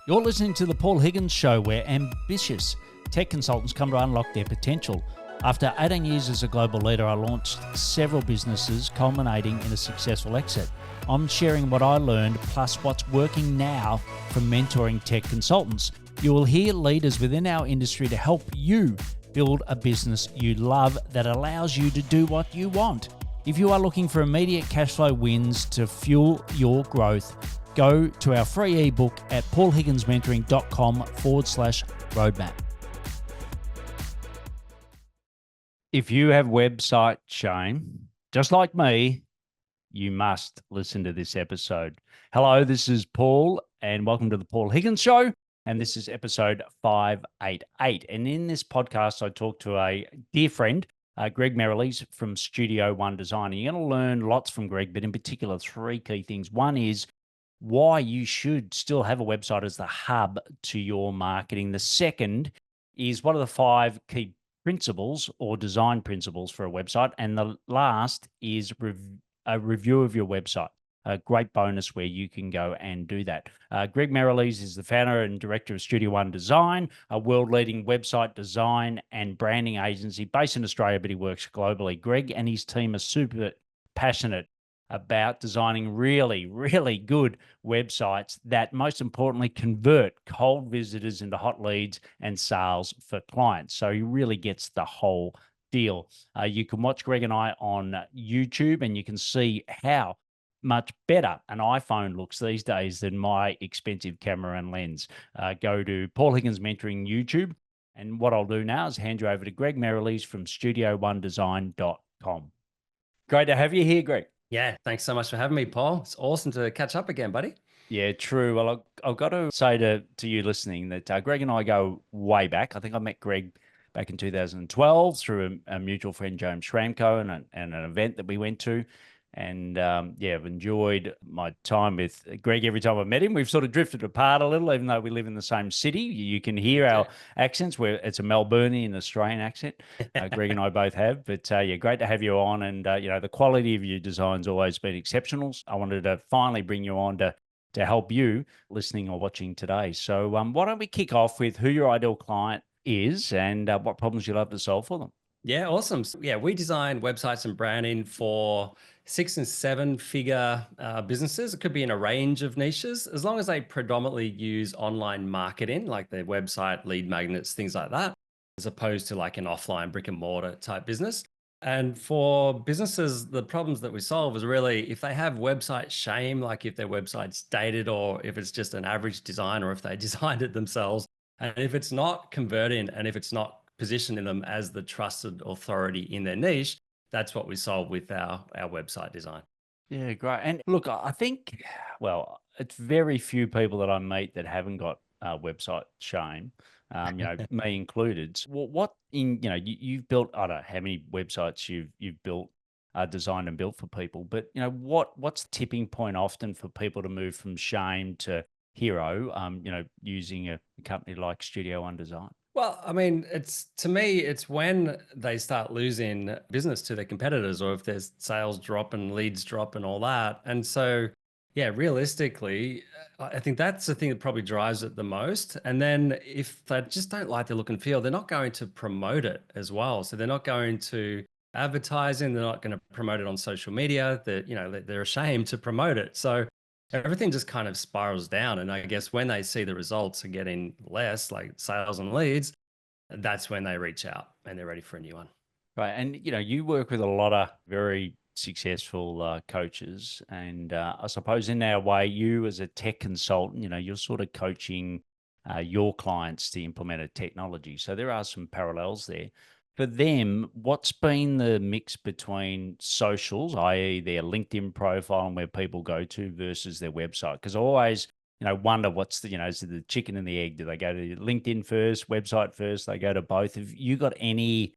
You're listening to The Paul Higgins Show, where ambitious tech consultants come to unlock their potential. After 18 years as a global leader, I launched several businesses, culminating in a successful exit. I'm sharing what I learned, plus what's working now from mentoring tech consultants. You will hear leaders within our industry to help you build a business you love that allows you to do what you want. If you are looking for immediate cash flow wins to fuel your growth, go to our free ebook at paulhigginsmentoring.com/roadmap. If you have website shame, just like me, you must listen to this episode. Hello, this is Paul, and welcome to the Paul Higgins Show. And this is episode 588. And in this podcast, I talk to a dear friend, Greg Merrilees from Studio One Design. And you're going to learn lots from Greg, but in particular, three key things. One is why you should still have a website as the hub to your marketing. The second is what are the 5 key principles or design principles for a website. And the last is a review of your website. A great bonus where you can go and do that. Greg Merrilees is the founder and director of Studio One Design, a world-leading website design and branding agency based in Australia, but he works globally. Greg and his team are super passionate about designing really, really good websites that most importantly convert cold visitors into hot leads and sales for clients. So he really gets the whole deal. You can watch Greg and I on YouTube, and you can see how much better an iPhone looks these days than my expensive camera and lens. Go to Paul Higgins Mentoring YouTube. And what I'll do now is hand you over to Greg Merrilees from StudioOneDesign.com. Great to have you here, Greg. Yeah, thanks so much for having me, Paul. It's awesome to catch up again, buddy. Yeah, true. Well, I've got to say to you listening that Greg and I go way back. I think I met Greg back in 2012 through a mutual friend, James Schramko, and an event that we went to. And I've enjoyed my time with Greg every time I've met him. We've sort of drifted apart a little, even though we live in the same city. You can hear our accents, where it's a Melburnian Australian accent. Greg and I both have. But great to have you on. And, the quality of your design's always been exceptional. I wanted to finally bring you on to help you listening or watching today. So why don't we kick off with who your ideal client is and what problems you love to solve for them? Yeah, awesome. So, we design websites and branding for 6- and 7-figure businesses. It could be in a range of niches, as long as they predominantly use online marketing, like their website, lead magnets, things like that, as opposed to like an offline brick and mortar type business. And for businesses, the problems that we solve is really if they have website shame, like if their website's dated or if it's just an average design or if they designed it themselves, and if it's not converting and if it's not positioning them as the trusted authority in their niche, that's what we solve with our website design. Yeah, great. And look, I think, it's very few people that I meet that haven't got website shame, me included. What you've built, I don't know how many websites you've built, designed and built for people, but what's the tipping point often for people to move from shame to hero, using a company like Studio One Design? Well, I mean, to me, it's when they start losing business to their competitors, or if their sales drop and leads drop and all that. And so, realistically, I think that's the thing that probably drives it the most. And then if they just don't like the look and feel, they're not going to promote it as well. So they're not going to advertising, they're not going to promote it on social media. They're ashamed to promote it. So everything just kind of spirals down. And I guess when they see the results are getting less, like sales and leads, that's when they reach out and they're ready for a new one. Right. And, you work with a lot of very successful coaches. And I suppose in our way, you as a tech consultant, you're sort of coaching your clients to implement a technology. So there are some parallels there. For them, what's been the mix between socials, i.e. their LinkedIn profile and where people go to, versus their website? Because I always, wonder what's is it the chicken and the egg? Do they go to LinkedIn first, website first? They go to both. Have you got any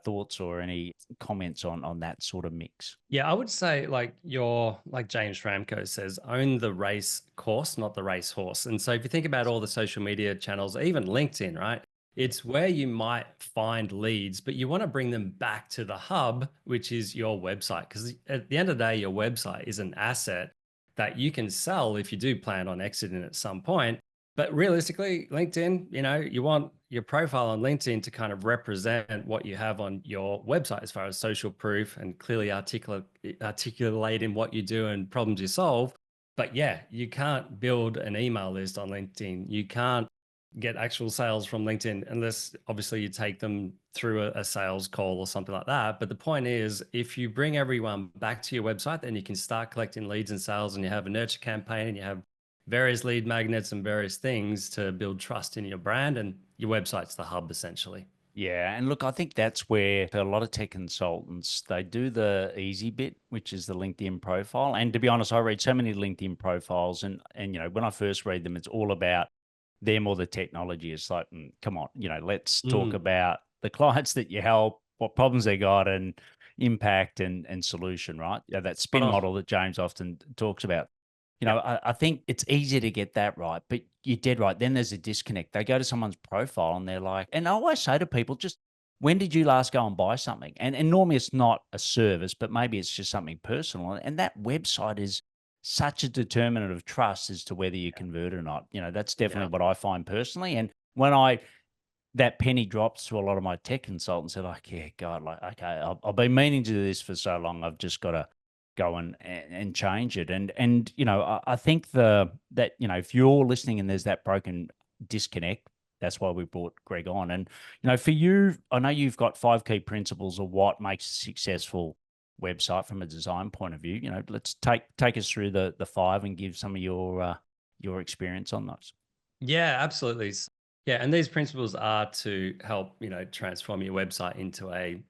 thoughts or any comments on that sort of mix? Yeah, I would say like James Schramko says, own the race course, not the race horse. And so if you think about all the social media channels, even LinkedIn, right? It's where you might find leads, but you want to bring them back to the hub, which is your website. Because at the end of the day, your website is an asset that you can sell if you do plan on exiting at some point. But realistically, LinkedIn, you want your profile on LinkedIn to kind of represent what you have on your website as far as social proof and clearly articulate in what you do and problems you solve. But yeah, you can't build an email list on LinkedIn. You can't get actual sales from LinkedIn unless obviously you take them through a sales call or something like that. But the point is, if you bring everyone back to your website, then you can start collecting leads and sales, and you have a nurture campaign, and you have various lead magnets and various things to build trust in your brand, and your website's the hub essentially. Yeah, and look, I think that's where a lot of tech consultants, they do the easy bit, which is the LinkedIn profile. And to be honest, I read so many LinkedIn profiles, and when I first read them, it's all about them or the technology. It's like, come on, let's talk Mm, about the clients that you help, what problems they got, and impact and solution, right? Yeah, that spot spin on. model that James often talks about. Yeah. I think it's easy to get that right, but you're dead right. Then there's a disconnect. They go to someone's profile and they're like, and I always say to people, just when did you last go and buy something? And normally it's not a service, but maybe it's just something personal. And that website is such a determinant of trust as to whether you convert or not. That's Yeah. definitely what I find personally. And when that penny drops to a lot of my tech consultants, they're like, yeah, God, like, okay, I've been meaning to do this for so long. I've just got to go and change it. And I think that if you're listening and there's that broken disconnect, that's why we brought Greg on. And for you, I know you've got 5 key principles of what makes a successful website from a design point of view. Let's take us through the 5 and give some of your experience on those. Yeah, absolutely. Yeah, and these principles are to help, transform your website into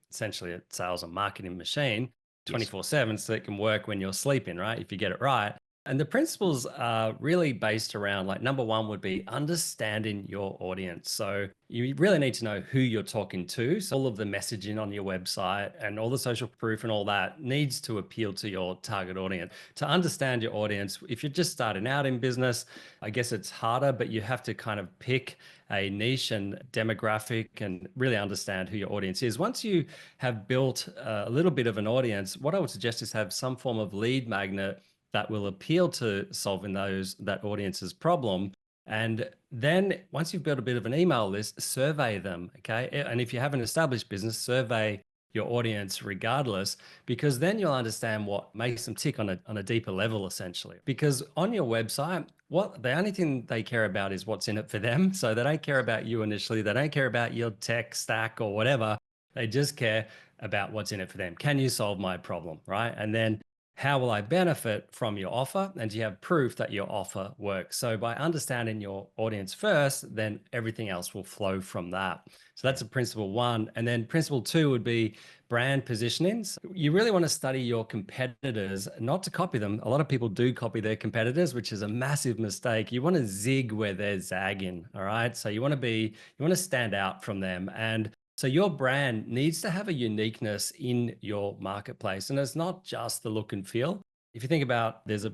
essentially a sales and marketing machine Yes. 24/7 so it can work when you're sleeping, right? If you get it right. And the principles are really based around, like, number one would be understanding your audience. So you really need to know who you're talking to. So all of the messaging on your website and all the social proof and all that needs to appeal to your target audience. To understand your audience, if you're just starting out in business, I guess it's harder, but you have to kind of pick a niche and demographic and really understand who your audience is. Once you have built a little bit of an audience, what I would suggest is have some form of lead magnet that will appeal to solving that audience's problem. And then once you've built a bit of an email list, survey them. Okay. And if you have an established business, survey your audience regardless, because then you'll understand what makes them tick on a deeper level, essentially. Because on your website, what the only thing they care about is what's in it for them. So they don't care about you initially. They don't care about your tech stack or whatever. They just care about what's in it for them. Can you solve my problem? Right. And then how will I benefit from your offer? And do you have proof that your offer works? So by understanding your audience first, then everything else will flow from that. So that's a principle one. And then principle two would be brand positioning. So you really want to study your competitors, not to copy them. A lot of people do copy their competitors, which is a massive mistake. You want to zig where they're zagging. All right. So you want to stand out from them. And so your brand needs to have a uniqueness in your marketplace. And it's not just the look and feel. If you think about, there's a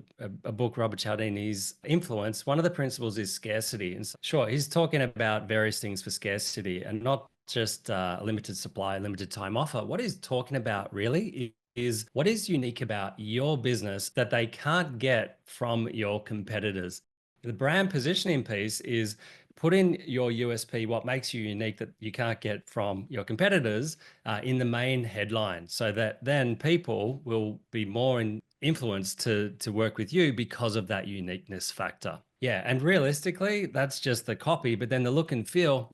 book, Robert Cialdini's Influence, one of the principles is scarcity. And so, sure, he's talking about various things for scarcity and not just limited supply, limited time offer. What he's talking about really is what is unique about your business that they can't get from your competitors. The brand positioning piece is put in your USP, what makes you unique that you can't get from your competitors, in the main headline, so that then people will be more influenced to work with you because of that uniqueness factor. Yeah, and realistically, that's just the copy, but then the look and feel,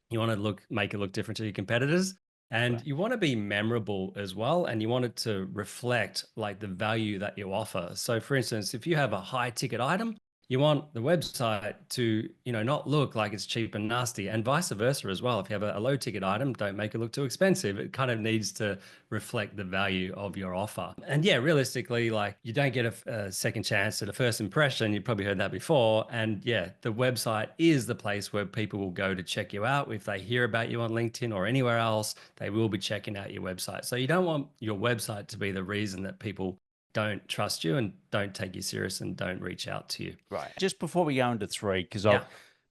you want to make it look different to your competitors. And Right. you want to be memorable as well. And you want it to reflect like the value that you offer. So for instance, if you have a high ticket item, you want the website to, not look like it's cheap and nasty, and vice versa as well. If you have a low ticket item, don't make it look too expensive. It kind of needs to reflect the value of your offer. And yeah, realistically, like, you don't get a second chance at a first impression. You've probably heard that before. And yeah, the website is the place where people will go to check you out. If they hear about you on LinkedIn or anywhere else, they will be checking out your website. So you don't want your website to be the reason that people don't trust you and don't take you serious and don't reach out to you. Right. Just before we go into 3, because Yeah.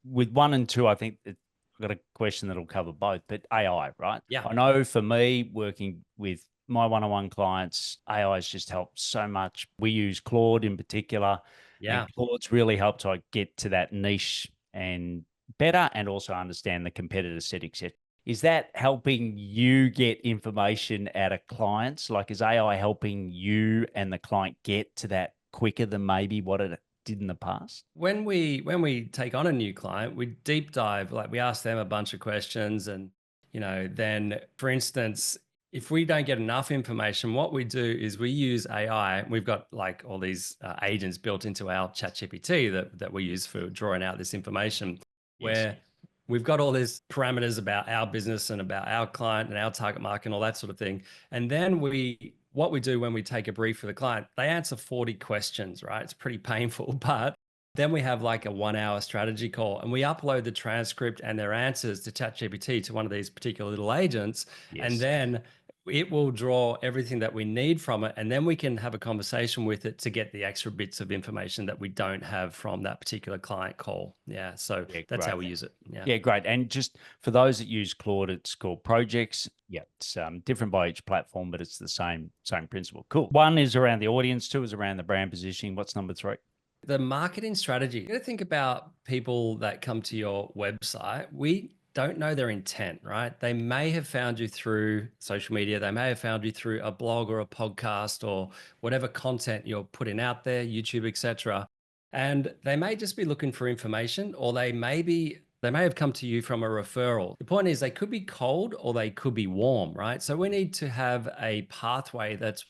with 1 and 2, I think I've got a question that'll cover both, but AI, right? Yeah. I know for me, working with my one-on-one clients, AI has just helped so much. We use Claude in particular, and Yeah. Claude's really helped to get to that niche and better, and also understand the competitor set, etc. Is that helping you get information out of clients? Like, is AI helping you and the client get to that quicker than maybe what it did in the past? When we take on a new client, we deep dive, like we ask them a bunch of questions, and then for instance, if we don't get enough information, what we do is we use AI. We've got like all these agents built into our ChatGPT that we use for drawing out this information, Yes. where we've got all these parameters about our business and about our client and our target market and all that sort of thing. And then what we do when we take a brief for the client, they answer 40 questions, right? It's pretty painful, but then we have like a 1 hour strategy call, and we upload the transcript and their answers to ChatGPT, to one of these particular little agents. And Yes. then it will draw everything that we need from it. And then we can have a conversation with it to get the extra bits of information that we don't have from that particular client call. Yeah. So Yeah, that's great. how we use it. Yeah. Yeah, great. And just for those that use Claude, it's called projects. Yeah, it's different by each platform, but it's the same principle. Cool. One is around the audience, two is around the brand positioning. What's number three? The marketing strategy. You got to think about people that come to your website. We don't know their intent, right? They may have found you through social media. They may have found you through a blog or a podcast or whatever content you're putting out there, YouTube, etc. And they may just be looking for information, or they may have come to you from a referral. The point is they could be cold or they could be warm, right? So we need to have a pathway that's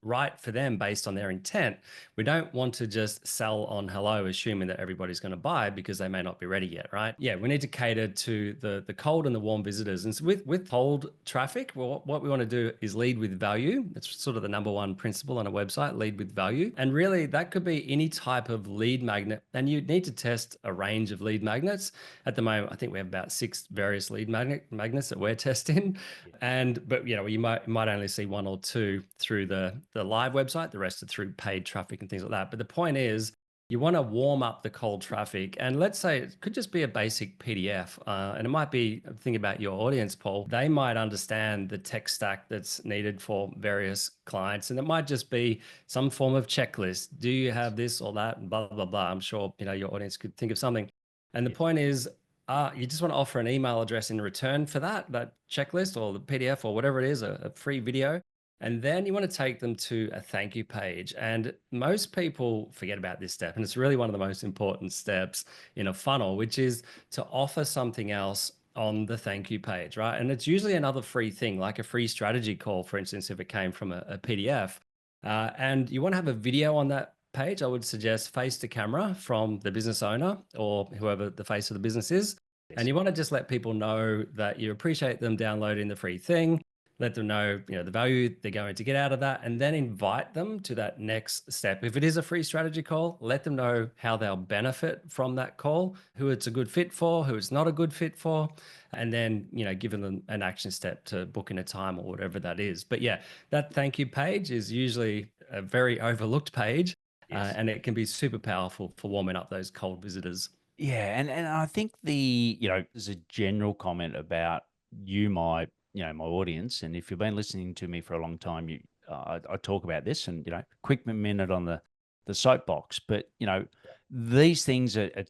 right for them based on their intent. We don't want to just sell on hello, assuming that everybody's going to buy, because they may not be ready yet, right? Yeah, we need to cater to the cold and the warm visitors. And so with cold traffic, well, what we want to do is lead with value. That's sort of the number one principle on a website: lead with value. And really, that could be any type of lead magnet. And you need to test a range of lead magnets. At the moment, I think we have about 6 various lead magnets that we're testing. But you might only see 1 or 2 through the live website. The rest are through paid traffic and things like that. But the point is, you want to warm up the cold traffic. And let's say it could just be a basic PDF. And it might be, think about your audience, Paul. They might understand the tech stack that's needed for various clients. And it might just be some form of checklist. Do you have this or that? And blah, blah, blah. I'm sure, your audience could think of something. And the point is, you just want to offer an email address in return for that checklist or the PDF or whatever it is, a free video. And then you want to take them to a thank you page. And most people forget about this step. And it's really one of the most important steps in a funnel, which is to offer something else on the thank you page, right? And it's usually another free thing, like a free strategy call, for instance, if it came from a PDF. And you want to have a video on that page. I would suggest face to camera from the business owner or whoever the face of the business is. And you want to just let people know that you appreciate them downloading the free thing. Let them know, the value they're going to get out of that, and then invite them to that next step. If it is a free strategy call, let them know how they'll benefit from that call, who it's a good fit for, who it's not a good fit for, and then, give them an action step to book in a time or whatever that is. But yeah, that thank you page is usually a very overlooked page, and it can be super powerful for warming up those cold visitors. Yeah, and I think there's a general comment about my audience, and if you've been listening to me for a long time, I talk about this, and quick minute on the soapbox, but these things are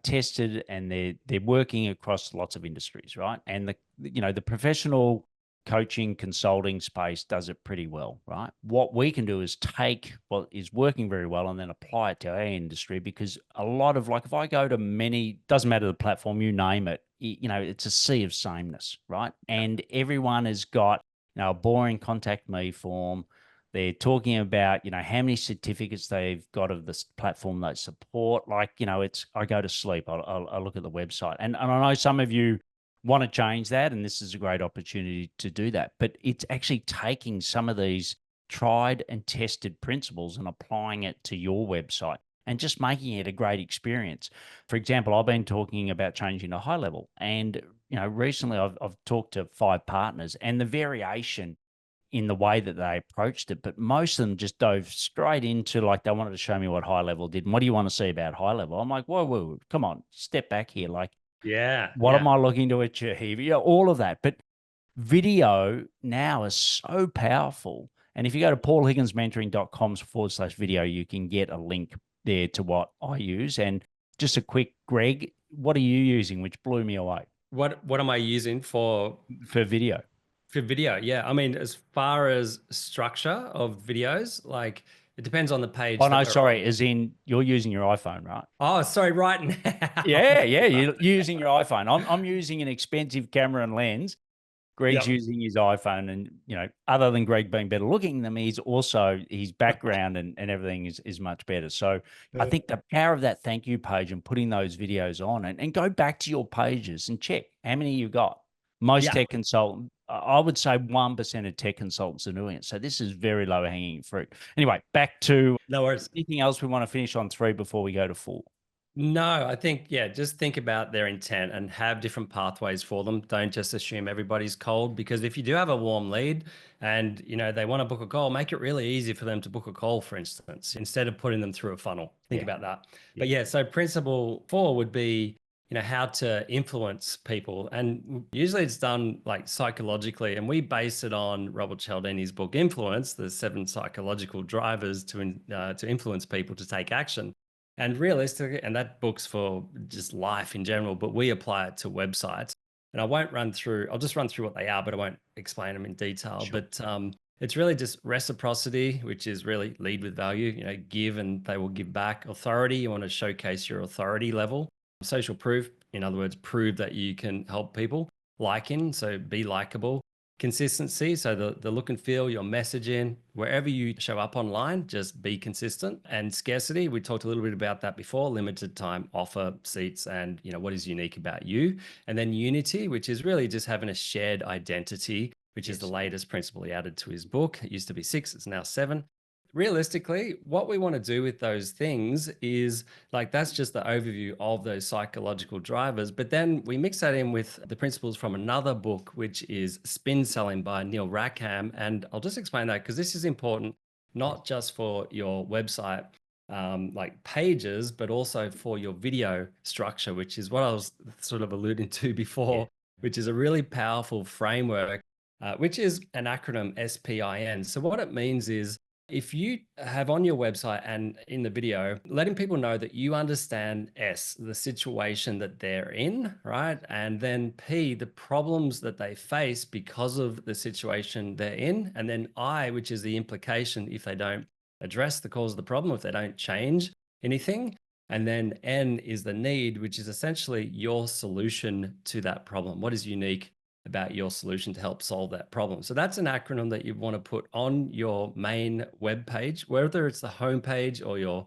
tested, and they're working across lots of industries, right? And the professional coaching consulting space does it pretty well, right? What we can do is take what is working very well and then apply it to our industry, because a lot of, like, if I go to doesn't matter the platform, you name it, it's a sea of sameness, right? And everyone has got, a boring contact me form. They're talking about, how many certificates they've got of this platform they support. Like, I go to sleep. I look at the website, and I know some of you want to change that, and this is a great opportunity to do that. But it's actually taking some of these tried and tested principles and applying it to your website and just making it a great experience. For example, I've been talking about changing to high level, and recently I've talked to 5 partners, and the variation in the way that they approached it, but most of them just dove straight into, like, they wanted to show me what high level did. And what do you want to see about high level? I'm like, whoa, come on, step back here. Like, Yeah. what am I looking to achieve? All of that. But video now is so powerful. And if you go to paulhigginsmentoring.com/video, you can get a link there to what I use. And just a quick, Greg, what are you using, which blew me away What am I using for video? for video? Yeah, I mean, as far as structure of videos, like it depends on the Oh page that no, we're on. sorry, as in you're using your iPhone, right? Oh, sorry, right now. Yeah, yeah, you're using your iPhone. I'm using an expensive camera and lens. Greg's Yep. using his iPhone, and other than Greg being better looking than me, he's also his background and everything is much better. So I think the power of that thank you page and putting those videos on and go back to your pages and check how many you've got. Most Yeah, tech consultants, I would say 1% of tech consultants are doing it. So this is very low hanging fruit. Anyway, back to no worries. anything else we want to finish on 3 before we go to 4. No, I think, yeah, just think about their intent and have different pathways for them. Don't just assume everybody's cold, because if you do have a warm lead and they want to book a call, make it really easy for them to book a call, for instance, instead of putting them through a funnel. Think Yeah. about that. Yeah. But yeah, so principle 4 would be, how to influence people. And usually it's done like psychologically. And we base it on Robert Cialdini's book, Influence, the 7 psychological drivers to influence people to take action. And realistically, and that book's for just life in general, but we apply it to websites. And I'll just run through what they are, but I won't explain them in detail. Sure. But it's really just reciprocity, which is really lead with value, give and they will give back. Authority, you want to showcase your authority level. Social proof, in other words, prove that you can help people. Liking, so be likable. Consistency, so the look and feel, your messaging, wherever you show up online, just be consistent. And scarcity, we talked a little bit about that before, limited time offer, seats, and what is unique about you. And then unity, which is really just having a shared identity, which is the Yes. latest principle he added to his book. It used to be 6, it's now 7. Realistically, what we want to do with those things is, like, that's just the overview of those psychological drivers. But then we mix that in with the principles from another book, which is Spin Selling by Neil Rackham. And I'll just explain that because this is important, Yes. not just for your website, like pages, but also for your video structure, which is what I was sort of alluding to Yeah. before, which is a really powerful framework, which is an acronym SPIN. So what it means is, if you have on your website and in the video, letting people know that you understand S, the situation that they're in, right? And then P, the problems that they face because of the situation they're in. And then I, which is the implication if they don't address the cause of the problem, if they don't change anything. And then N is the need, which is essentially your solution to that problem. What is unique about your solution to help solve that problem? So that's an acronym that you want to put on your main web page, whether it's the home page or your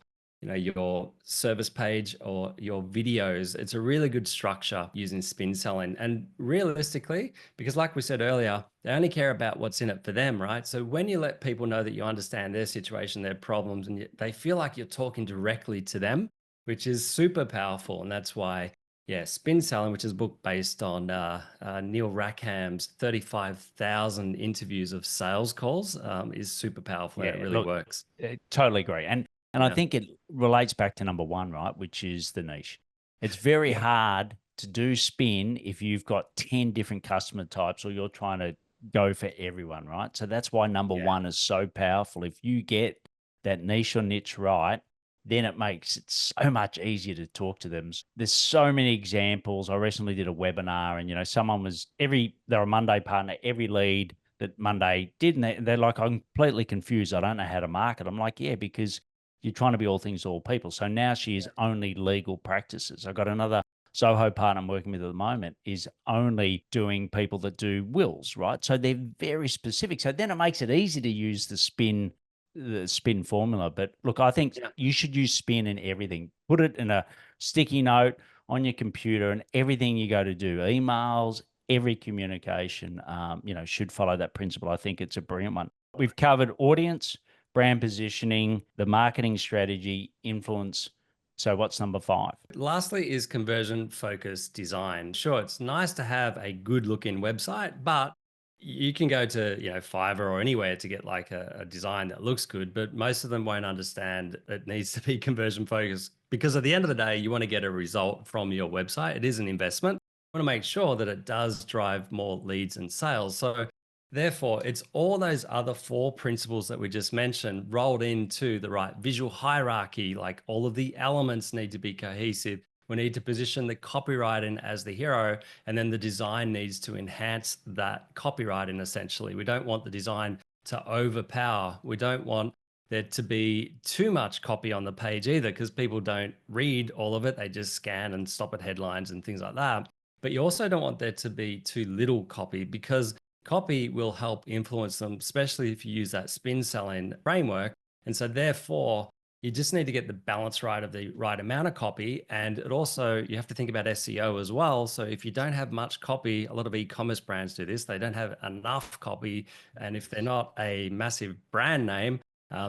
service page or your videos. It's a really good structure using spin selling. And realistically, because like we said earlier, they only care about what's in it for them, right? So when you let people know that you understand their situation, their problems, and they feel like you're talking directly to them, which is super powerful. And that's why, yeah, Spin Selling, which is a book based on Neil Rackham's 35,000 interviews of sales calls, is super powerful and it Yeah, really look, works. totally agree. And I Yeah. think it relates back to number 1, right, which is the niche. It's very Yeah. hard to do spin if you've got 10 different customer types or you're trying to go for everyone, right? So that's why number Yeah. 1 is so powerful. If you get that niche or niche right, then it makes it so much easier to talk to them. There's so many examples. I recently did a webinar and, someone was they're a Monday partner, every lead that Monday did. And they're like, I'm completely confused. I don't know how to market. I'm like, yeah, because you're trying to be all things to all people. So now she is only legal practices. I've got another Soho partner I'm working with at the moment is only doing people that do wills, right? So they're very specific. So then it makes it easy to use the spin formula. But look, I think Yeah. you should use spin in everything. Put it in a sticky note on your computer and everything you go to do, emails, every communication, should follow that principle. I think it's a brilliant one. We've covered audience, brand positioning, the marketing strategy, influence. So what's number 5? Lastly is conversion focused design. Sure, it's nice to have a good looking website, but you can go to, Fiverr or anywhere to get like a design that looks good, but most of them won't understand it needs to be conversion focused, because at the end of the day, you want to get a result from your website. It is an investment. You want to make sure that it does drive more leads and sales. So therefore, it's all those other 4 principles that we just mentioned rolled into the right visual hierarchy. Like all of the elements need to be cohesive. We need to position the copywriting as the hero, and then the design needs to enhance that copywriting essentially. We don't want the design to overpower. We don't want there to be too much copy on the page either, because people don't read all of it. They just scan and stop at headlines and things like that. But you also don't want there to be too little copy, because copy will help influence them, especially if you use that spin selling framework. And so therefore, you just need to get the balance right of the right amount of copy. And it also, you have to think about SEO as well. So if you don't have much copy, a lot of e-commerce brands do this, they don't have enough copy. And if they're not a massive brand name,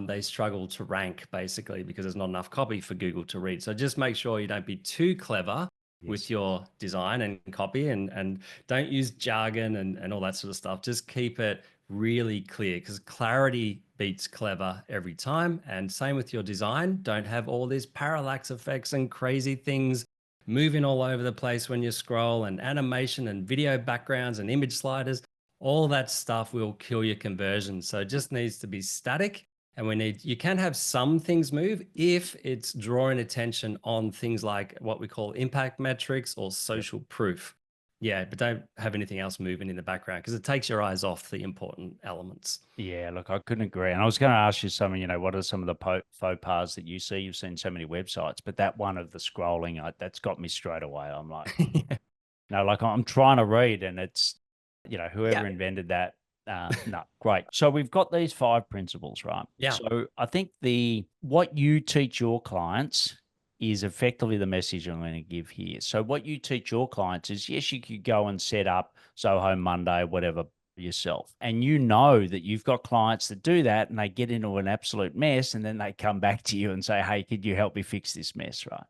they struggle to rank basically because there's not enough copy for Google to read. So just make sure you don't be too clever with your design and copy, and don't use jargon and all that sort of stuff. Just keep it really clear, because clarity beats clever every time. And same with your design. Don't have all these parallax effects and crazy things moving all over the place when you scroll, and animation and video backgrounds and image sliders. All that stuff will kill your conversion. So it just needs to be static. And you can have some things move if it's drawing attention on things like what we call impact metrics or social proof. Yeah, but don't have anything else moving in the background, because it takes your eyes off the important elements. Yeah, look, I couldn't agree. And I was going to ask you something, what are some of the faux pas that you see? You've seen so many websites, but that one of the scrolling, that's got me straight away. I'm like, no, like I'm trying to read, and it's, whoever invented that, no, great. So we've got these 5 principles, right? Yeah. So I think what you teach your clients is effectively the message I'm going to give here. So what you teach your clients is, yes, you could go and set up Soho Monday, whatever, yourself. And you know that you've got clients that do that and they get into an absolute mess, and then they come back to you and say, hey, could you help me fix this mess, right?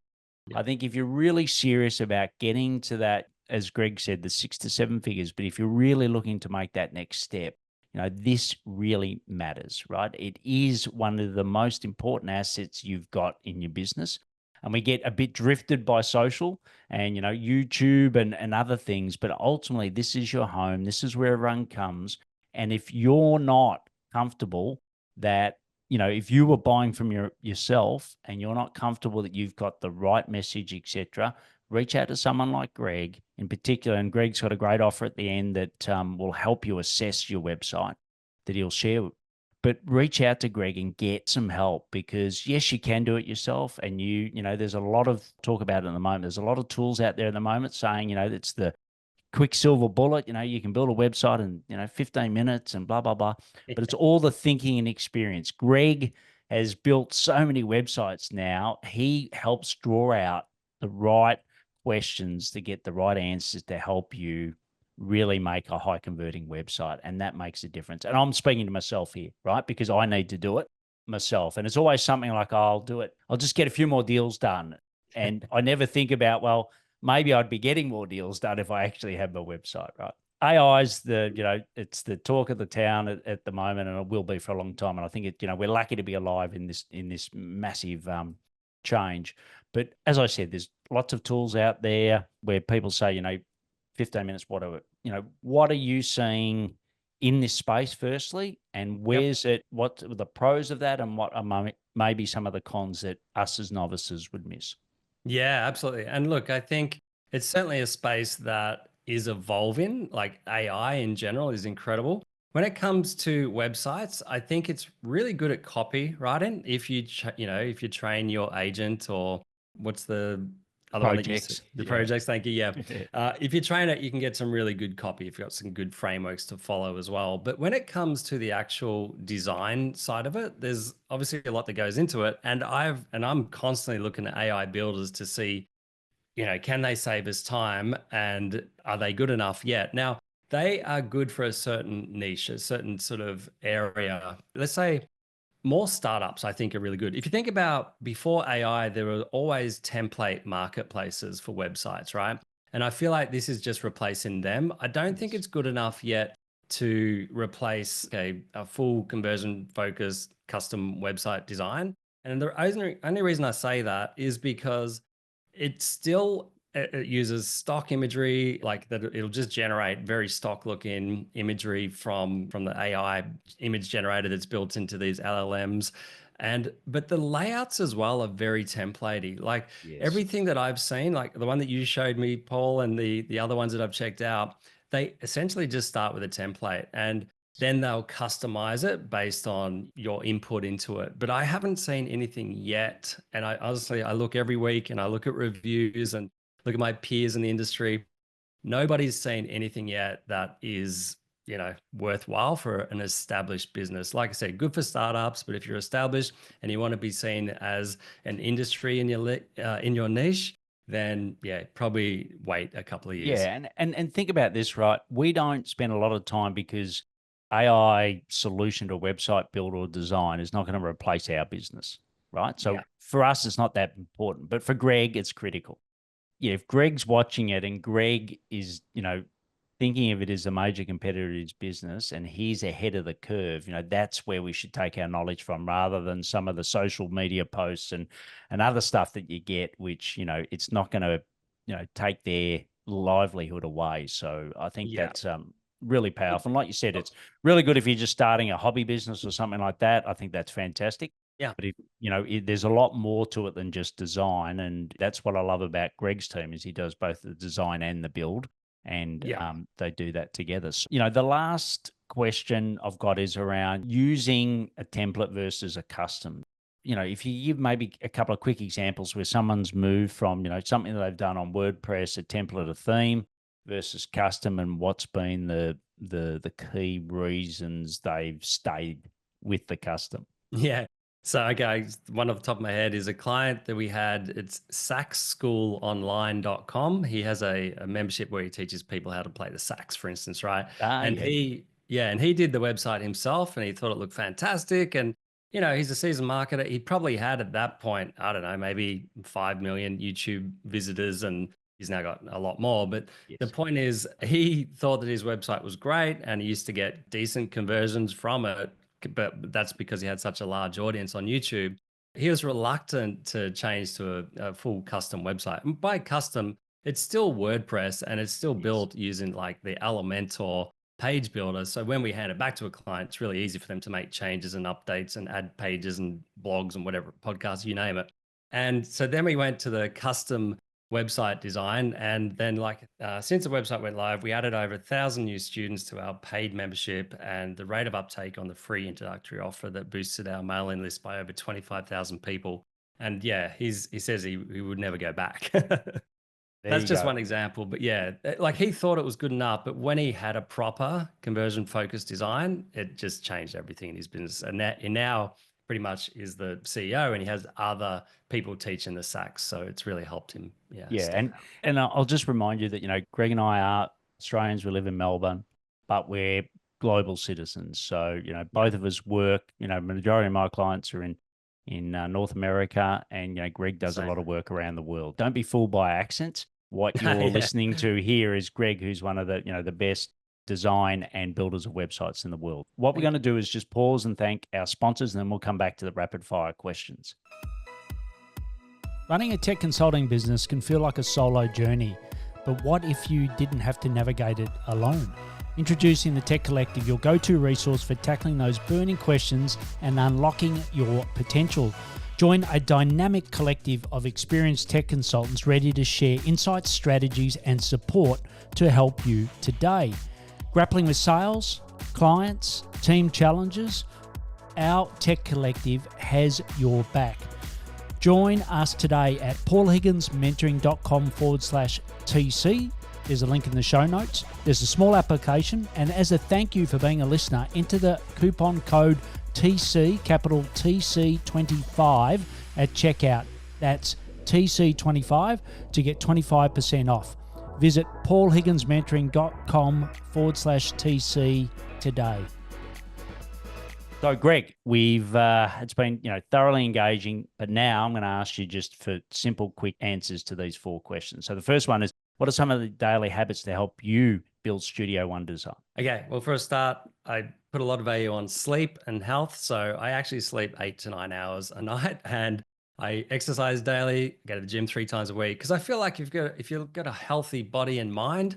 I think if you're really serious about getting to that, as Greg said, the 6 to 7 figures, but if you're really looking to make that next step, this really matters, right? It is one of the most important assets you've got in your business. And we get a bit drifted by social and, YouTube and other things, but ultimately this is your home. This is where everyone comes. And if you're not comfortable that, if you were buying from yourself and you're not comfortable that you've got the right message, etc., reach out to someone like Greg in particular. And Greg's got a great offer at the end that will help you assess your website that he'll share. But reach out to Greg and get some help, because yes, you can do it yourself. And there's a lot of talk about it at the moment. There's a lot of tools out there at the moment saying, it's the quick silver bullet. You can build a website in 15 minutes and blah blah blah. But it's all the thinking and experience. Greg has built so many websites now. He helps draw out the right questions to get the right answers to help you really make a high converting website. And that makes a difference. And I'm speaking to myself here, right? Because I need to do it myself. And it's always something like, oh, I'll do it. I'll just get a few more deals done. And I never think about, well, maybe I'd be getting more deals done if I actually have my website, right? AI is it's the talk of the town at the moment, and it will be for a long time. And I think we're lucky to be alive in this massive change. But as I said, there's lots of tools out there where people say, 15 minutes, whatever. What are you seeing in this space, firstly, and where's it? What are the pros of that, and what are maybe some of the cons that us as novices would miss? Yeah, absolutely. And look, I think it's certainly a space that is evolving. Like AI in general is incredible. When it comes to websites, I think it's really good at copywriting. If you train your agent, or what's the other one that you said? Projects. The Yeah. projects. Thank you. Yeah. If you train it, you can get some really good copy if you've got some good frameworks to follow as well. But when it comes to the actual design side of it, there's obviously a lot that goes into it. And I'm constantly looking at AI builders to see, can they save us time, and are they good enough yet? Now, they are good for a certain niche, a certain sort of area. Let's say more startups, I think, are really good. If you think about before AI, there were always template marketplaces for websites, right? And I feel like this is just replacing them. I don't think it's good enough yet to replace a full conversion focused custom website design. And the only reason I say that is because it uses stock imagery, like that. It'll just generate very stock looking imagery from the AI image generator that's built into these LLMs. But the layouts as well are very templatey. Like Yes. everything that I've seen, like the one that you showed me, Paul, and the other ones that I've checked out, they essentially just start with a template and then they'll customize it based on your input into it. But I haven't seen anything yet. And I honestly, I look every week and I look at reviews and look at my peers in the industry. Nobody's seen anything yet that is, worthwhile for an established business. Like I said, good for startups, but if you're established and you want to be seen as an industry in your niche, then yeah, probably wait a couple of years. Yeah, and think about this, right? We don't spend a lot of time because AI solution to website build or design is not going to replace our business, right? So Yeah. for us, it's not that important, but for Greg, it's critical. Yeah, if Greg's watching it and Greg is, thinking of it as a major competitor to his business and he's ahead of the curve, that's where we should take our knowledge from rather than some of the social media posts and other stuff that you get, which, it's not going to, take their livelihood away. So I think Yeah. that's really powerful. And like you said, it's really good if you're just starting a hobby business or something like that. I think that's fantastic. Yeah. But if there's a lot more to it than just design, and that's what I love about Greg's team is he does both the design and the build, and Yeah. they do that together. So, the last question I've got is around using a template versus a custom. If you give maybe a couple of quick examples where someone's moved from something that they've done on WordPress, a template, a theme, versus custom, and what's been the key reasons they've stayed with the custom. Yeah. So, okay, one off the top of my head is a client that we had. It's saxschoolonline.com. He has a membership where he teaches people how to play the sax, for instance, right? And Yeah. he did the website himself and he thought it looked fantastic. And, he's a seasoned marketer. He probably had at that point, I don't know, maybe 5 million YouTube visitors and he's now got a lot more. But the Yes. point is, he thought that his website was great and he used to get decent conversions from it, but that's because he had such a large audience on YouTube. He was reluctant to change to a full custom website. And by custom, it's still WordPress and it's still Yes. built using like the Elementor page builder. So when we hand it back to a client, it's really easy for them to make changes and updates and add pages and blogs and whatever, podcasts, you name it. And so then we went to the custom website design. And then since the website went live, we added over 1,000 new students to our paid membership and the rate of uptake on the free introductory offer that boosted our mailing list by over 25,000 people. And yeah, he says he would never go back. There That's you just go. one example, but yeah, like he thought it was good enough, but when he had a proper conversion focused design, it just changed everything in his business. And now pretty much is the CEO and he has other people teaching the sax. So it's really helped him, Yeah, stand out. and I'll just remind you that Greg and I are Australians. We live in Melbourne, but we're global citizens. So Yeah. both of us work. Majority of my clients are in North America, and Greg does a Same. lot of work around the world. Don't be fooled by accents. What you're Yeah. listening to here is Greg, who's one of the the best design and builders of websites in the world. What we're Thank going to do is just pause and thank our sponsors, and then we'll come back to the rapid fire questions. Running a tech consulting business can feel like a solo journey, but what if you didn't have to navigate it alone? Introducing the Tech Collective, your go-to resource for tackling those burning questions and unlocking your potential. Join a dynamic collective of experienced tech consultants ready to share insights, strategies, and support to help you today. Grappling with sales, clients, team challenges, our Tech Collective has your back. Join us today at paulhigginsmentoring.com/TC. There's a link in the show notes. There's a small application, and as a thank you for being a listener, enter the coupon code TC, capital TC25 at checkout. That's TC25 to get 25% off. Visit paulhigginsmentoring.com/TC today. So, Greg, we've it's been thoroughly engaging, but now I'm going to ask you just for simple, quick answers to these 4 questions. So, the first one is, what are some of the daily habits to help you build Studio One design? Okay, well, for a start, I put a lot of value on sleep and health. So I actually sleep 8 to 9 hours a night, and I exercise daily, go to the gym 3 times a week because I feel like if you've got a healthy body and mind,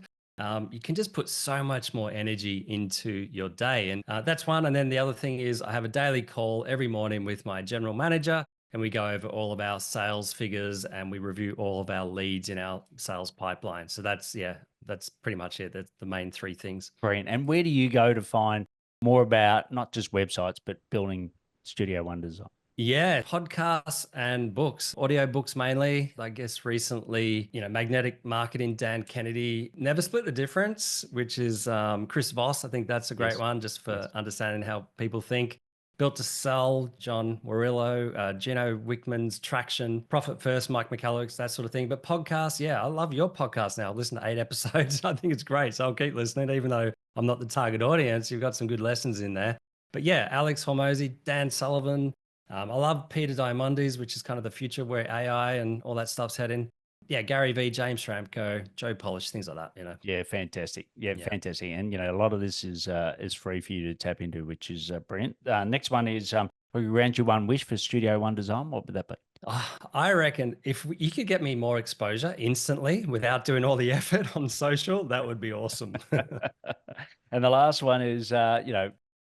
you can just put so much more energy into your day. And that's one. And then the other thing is I have a daily call every morning with my general manager, and we go over all of our sales figures and we review all of our leads in our sales pipeline. So that's pretty much it. That's the main three things. Brilliant. And where do you go to find more about not just websites, but building Studio One design? Yeah, podcasts and books, audio books mainly. I guess recently, Magnetic Marketing, Dan Kennedy, Never Split the Difference, which is Chris Voss. I think that's a great one just for understanding how people think. Built to Sell, John Warillo, Gino Wickman's Traction, Profit First, Mike McCulloch's, that sort of thing. But podcasts, I love your podcast now. I've listened to 8 episodes. I think it's great. So I'll keep listening, even though I'm not the target audience. You've got some good lessons in there. But yeah, Alex Hormozy, Dan Sullivan. I love Peter Diamandis, which is kind of the future where AI and all that stuff's heading. Yeah, Gary Vee, James Schramko, Joe Polish, things like that, Yeah, fantastic. Yeah, fantastic. And, a lot of this is free for you to tap into, which is brilliant. Next one is, we grant you one wish for Studio One design. What would that be? I reckon if you could get me more exposure instantly without doing all the effort on social, that would be awesome. And the last one is,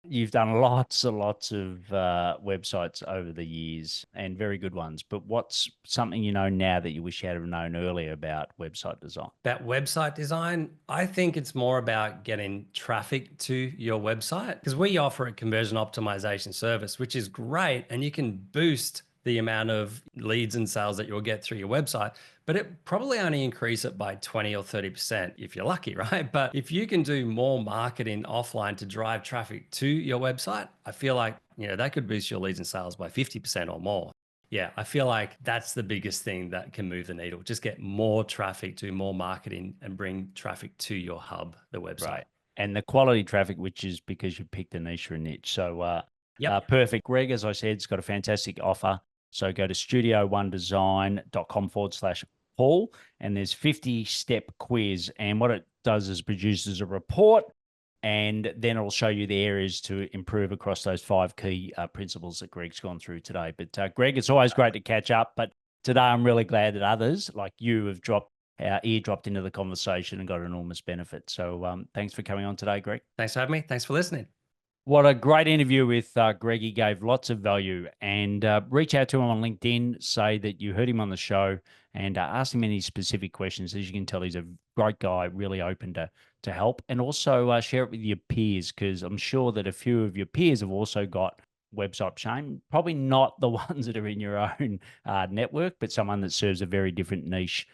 you've done lots and lots of websites over the years and very good ones. But what's something you know now that you wish you had known earlier about website design? About website design, I think it's more about getting traffic to your website, because we offer a conversion optimization service, which is great. And you can boost the amount of leads and sales that you'll get through your website, but it probably only increase it by 20 or 30% if you're lucky, right? But if you can do more marketing offline to drive traffic to your website, I feel like, that could boost your leads and sales by 50% or more. Yeah, I feel like that's the biggest thing that can move the needle. Just get more traffic, do more marketing, and bring traffic to your hub, the website. Right. And the quality traffic, which is because you picked a niche or a niche. So perfect. Greg, as I said, has got a fantastic offer. So go to studioOneDesign.com/Paul, and there's 50-step quiz. And what it does is produces a report, and then it'll show you the areas to improve across those 5 key principles that Greg's gone through today. But Greg, it's always great to catch up. But today I'm really glad that others like you have eardropped into the conversation and got enormous benefit. So thanks for coming on today, Greg. Thanks for having me. Thanks for listening. What a great interview with Greg. He gave lots of value, and reach out to him on LinkedIn, say that you heard him on the show, and ask him any specific questions. As you can tell, he's a great guy, really open to help, and also share it with your peers, because I'm sure that a few of your peers have also got website shame, probably not the ones that are in your own network, but someone that serves a very different niche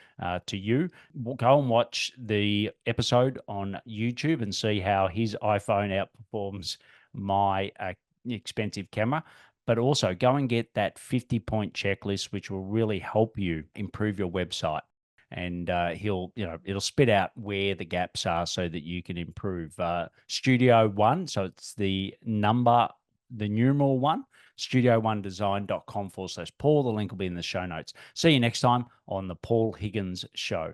to you. Go and watch the episode on YouTube and see how his iPhone outperforms my expensive camera. But also go and get that 50-point checklist, which will really help you improve your website. And it'll spit out where the gaps are so that you can improve. Studio One, so it's the numeral 1, studioOneDesign.com/Paul. The link will be in the show notes. See you next time on the Paul Higgins Show.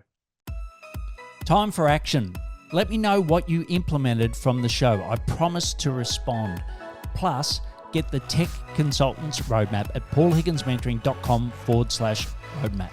Time for action. Let me know what you implemented from the show. I promise to respond. Plus, get the Tech Consultants Roadmap at paulhigginsmentoring.com/roadmap.